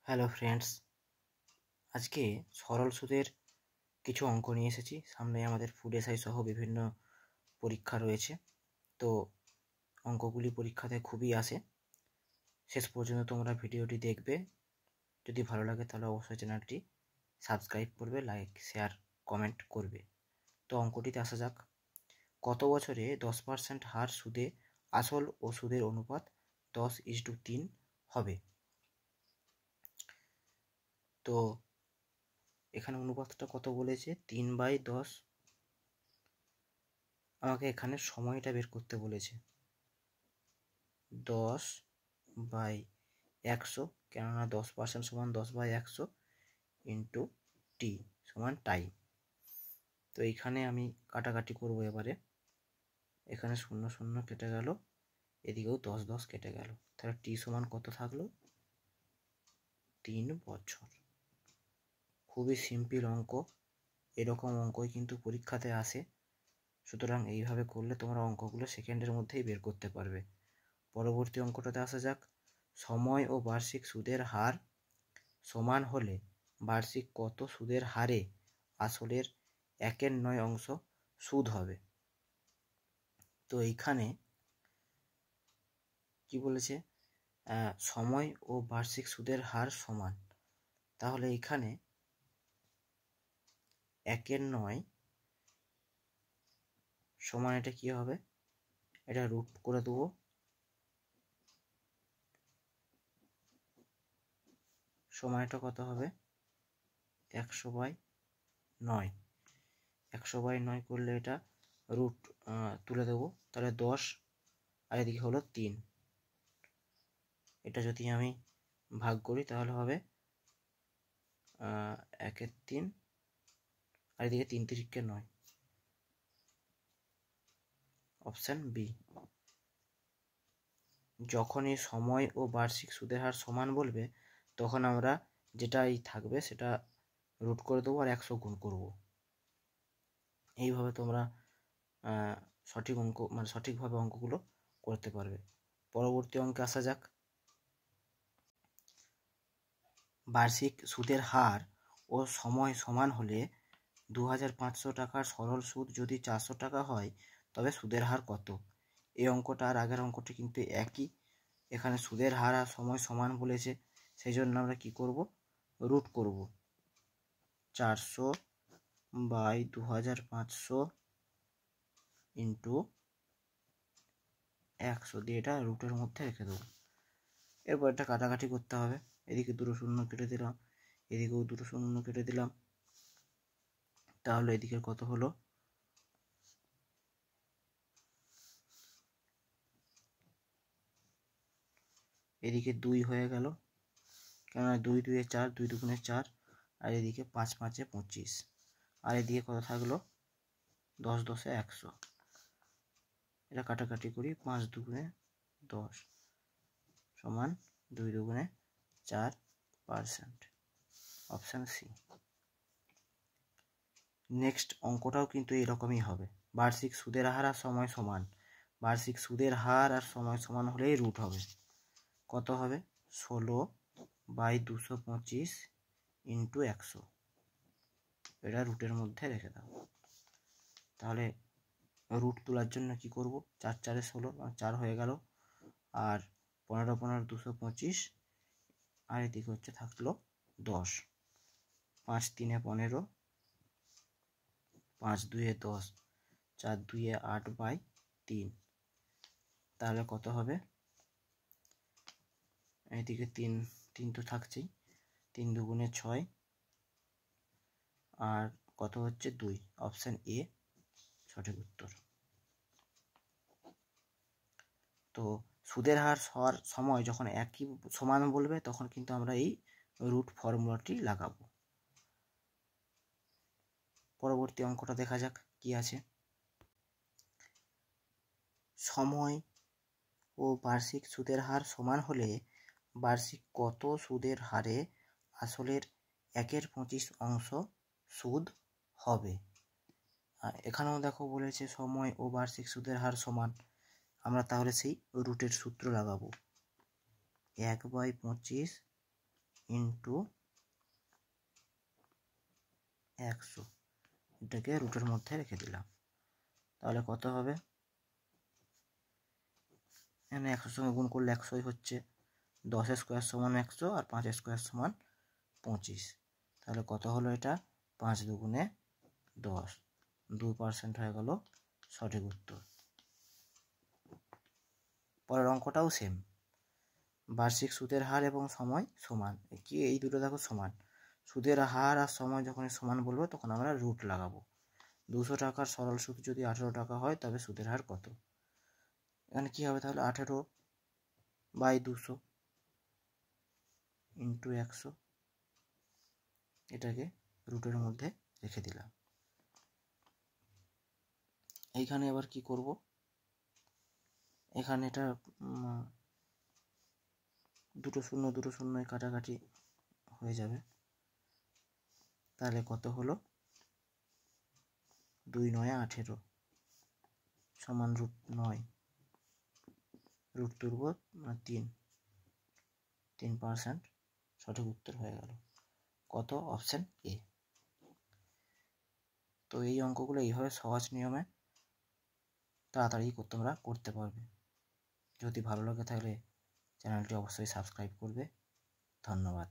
Hello friends, আজকে সরল সুদের কিছু অঙ্ক নিয়ে এসেছি। সামনে আমাদের ফুড এসআই সহ বিভিন্ন পরীক্ষা রয়েছে, তো অঙ্কগুলি পরীক্ষাতে খুবই আসে। শেষ পর্যন্ত তোমরা ভিডিওটি দেখবে। যদি ভালো লাগে তাহলে অবশ্যই চ্যানেলটি সাবস্ক্রাইব করবে, লাইক, শেয়ার, কমেন্ট করবে। তো অঙ্কটিতে আসা যাক। কত বছরে 10% হার সুদে আসল ও সুদের অনুপাত 10:3 হবে? তো এখানে অনুপাতটা কত বলেছে? 3/10। আমাকে এখানে সময়টা বের করতে বলেছে। 10/100, কেননা 10% সমান 10/100 ইন্টু টি সমান টাইম। তো এইখানে আমি কাটাকাটি করব এবারে। এখানে 0 0 কেটে গেল, এদিকেও 10 10 কেটে গেল। তাহলে টি সমান কত থাকলো? 3 বছর। খুবই সিম্পল অঙ্ক। এরকম অঙ্কই কিন্তু পরীক্ষাতে আসে, সুতরাং এইভাবে করলে তোমরা অঙ্কগুলো সেকেন্ডের মধ্যেই বের করতে পারবে। পরবর্তী অঙ্কটাতে আসা যাক। সময় ও বার্ষিক সুদের হার সমান হলে বার্ষিক কত সুদের হারে আসলের 1/9 অংশ সুদ হবে? তো এইখানে কি বলেছে? সময় ও বার্ষিক সুদের হার সমান, তাহলে এখানে 1/9 সমান এটা কি হবে? এটা রুট করে দেবো। সময়টা কত হবে? 100/9। 100/9 করলে এটা রুট তুলে দেবো, তাহলে 10, আর এদিকে হলো 3। এটা যদি আমি ভাগ করি তাহলে হবে 1/3, আর এদিকে 3 3 9। Option b. যখনই সময় ও বার্ষিক সুদের হার সমান বলবে, তখন আমরা যেটাই থাকবে সেটা রুট করে দেবো আর 100 গুণ করব। এইভাবে তোমরা সঠিক অঙ্ক সঠিকভাবে অঙ্কগুলো করতে পারবে। পরবর্তী অঙ্কে আসা যাক। বার্ষিক সুদের হার ও সময় সমান হলে 2500 টাকার সরল সুদ যদি 400 টাকা হয়, তবে সুদের হার কত? এই অঙ্কটা আর আগের অঙ্কটি কিন্তু একই। এখানে সুদের হার আর সময় সমান বলেছে, সেই জন্য আমরা কি করব? রুট করব। 400/2500 ইন্টু 100 দিয়ে এটা রুটের মধ্যে রেখে দেবো। এরপর এটা কাটাকাটি করতে হবে। এদিকে 2 0 কেটে দিলাম, এদিকেও 2 0 কেটে দিলাম। তাহলে এদিকে কত হলো? এদিকে 2 হয়ে গেল, কেননা 2 2 4, 2 2 4, আর এদিকে 5 5 25, আর এদিকে কত থাকলো? 10 10 100। এটা কাটাকাটি করি। 5 2 10 সমান 2 2 4%। Option C. নেক্সট অঙ্কটাও কিন্তু এরকমই হবে। বার্ষিক সুদের হার আর সময় সমান। বার্ষিক সুদের হার আর সময় সমান হলেই রুট হবে। কত হবে? 16/225 ইন্টু 100। এটা রুটের মধ্যে রেখে দাও। তাহলে রুট তোলার জন্য কি করব? 4 4 16, 4 হয়ে গেল, আর 15 15 225, আর এদিকে হচ্ছে থাকলো 10। 5 3 15, 5 2 10, 4 2 8/3। তাহলে কত হবে? এদিকে 3 3 তো থাকছেই, 3 2 6, আর কত হচ্ছে? 2। অপশান এ সঠিক উত্তর। তো সুদের হার সময় যখন একই সমান বলবে, তখন কিন্তু আমরা এই রুট ফর্মুলাটি লাগাবো। পরবর্তী অঙ্কটা দেখা যাক কি আছে। সময় ও বার্ষিক সুদের হার সমান হলে বার্ষিক কত সুদের হারে আসলের 1/25 অংশ সুদ হবে? এখানেও দেখো বলেছে সময় ও বার্ষিক সুদের হার সমান। আমরা তাহলে সেই রুটের সূত্র লাগাবো। 1/25 ইন্টু 100, এটাকে রুটের মধ্যে রেখে দিলাম। তাহলে কত হবে? এখানে 100 সঙ্গে গুণ করলে 100ই হচ্ছে, 10 স্কোয়ার সমান 100 আর 5 স্কোয়ার সমান 25। তাহলে কত হলো এটা? 5 দুগুণে 10, 2% হয়ে গেল সঠিক উত্তর। পরের অঙ্কটাও সেম, বার্ষিক সুদের হার এবং সময় সমান। কি এই দুটো দেখো সমান, সুদের হার আর সময় যখন সমান বলবো তখন আমরা রুট লাগাবো। 200 টাকার সরল সুদ যদি 18 টাকা হয় তবে সুদের হার কত? এখানে কি হবে তাহলে? 18/200 ইন্টু 100, এটাকে রুটের মধ্যে রেখে দিলাম। এইখানে এবার কি করব? এখানে এটা দুটো শূন্য কাটাকাটি হয়ে যাবে। তাহলে কত হলো? 2 × 9 = 18 সমান √9, রুট তুলব 3% সঠিক উত্তর হয়ে গেল। কত? Option A. তো এই অঙ্কগুলো এইভাবে সহজ নিয়মে তাড়াতাড়ি তোমরা করতে পারবে। যদি ভালো লাগে তাহলে চ্যানেলটি অবশ্যই সাবস্ক্রাইব করবে। ধন্যবাদ।